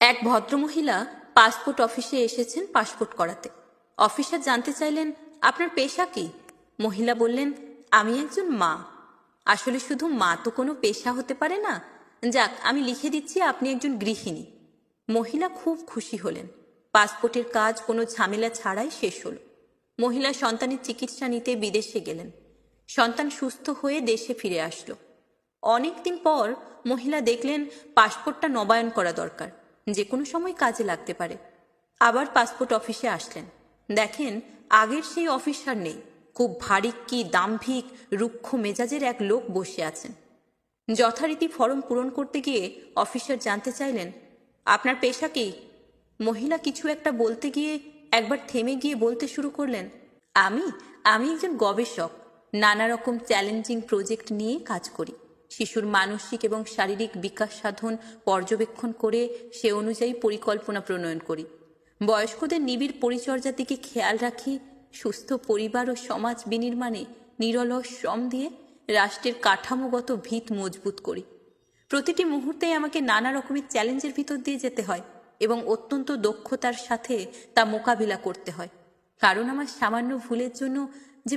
এক ভদ্রমহিলা পাসপোর্ট অফিসে এসেছেন পাসপোর্ট করাতে। অফিসার জানতে চাইলেন, আপনার পেশা কি? মহিলা বললেন, আমি একজন মা। আসলে শুধু মা তো কোনো পেশা হতে পারে না। যাক, আমি লিখে দিচ্ছি আপনি একজন গৃহিণী। মহিলা খুব খুশি হলেন। পাসপোর্টের কাজ কোনো ঝামেলা ছাড়াই শেষ হলো। মহিলা সন্তানের চিকিৎসা নিতে বিদেশে গেলেন। সন্তান সুস্থ হয়ে দেশে ফিরে আসলো। অনেকদিন পর মহিলা দেখলেন পাসপোর্টটা নবায়ন করা দরকার, যে কোনো সময় কাজে লাগতে পারে। আবার পাসপোর্ট অফিসে আসলেন। দেখেন আগের সেই অফিসার নেই। খুব ভারী কি দাম্ভিক রুক্ষ মেজাজের এক লোক বসে আছেন। যথারীতি ফর্ম পূরণ করতে গিয়ে অফিসার জানতে চাইলেন, আপনার পেশা কি? মহিলা কিছু একটা বলতে গিয়ে একবার থেমে গিয়ে বলতে শুরু করলেন, আমি আমি একজন গবেষক। নানা রকম চ্যালেঞ্জিং প্রজেক্ট নিয়ে কাজ করি। শিশুর মানসিক এবং শারীরিক বিকাশ সাধন পর্যবেক্ষণ করে সে অনুযায়ী পরিকল্পনা প্রণয়ন করি। বয়স্কদের নিবিড় পরিচর্যার দিকে খেয়াল রাখি। সুস্থ পরিবার ও সমাজ বিনির্মাণে নিরলস শ্রম দিয়ে রাষ্ট্রের কাঠামোগত ভিত মজবুত করি। প্রতিটি মুহূর্তেই আমাকে নানা রকমের চ্যালেঞ্জের ভিতর দিয়ে যেতে হয় এবং অত্যন্ত দক্ষতার সাথে তা মোকাবিলা করতে হয়, কারণ আমার সামান্য ভুলের জন্য যে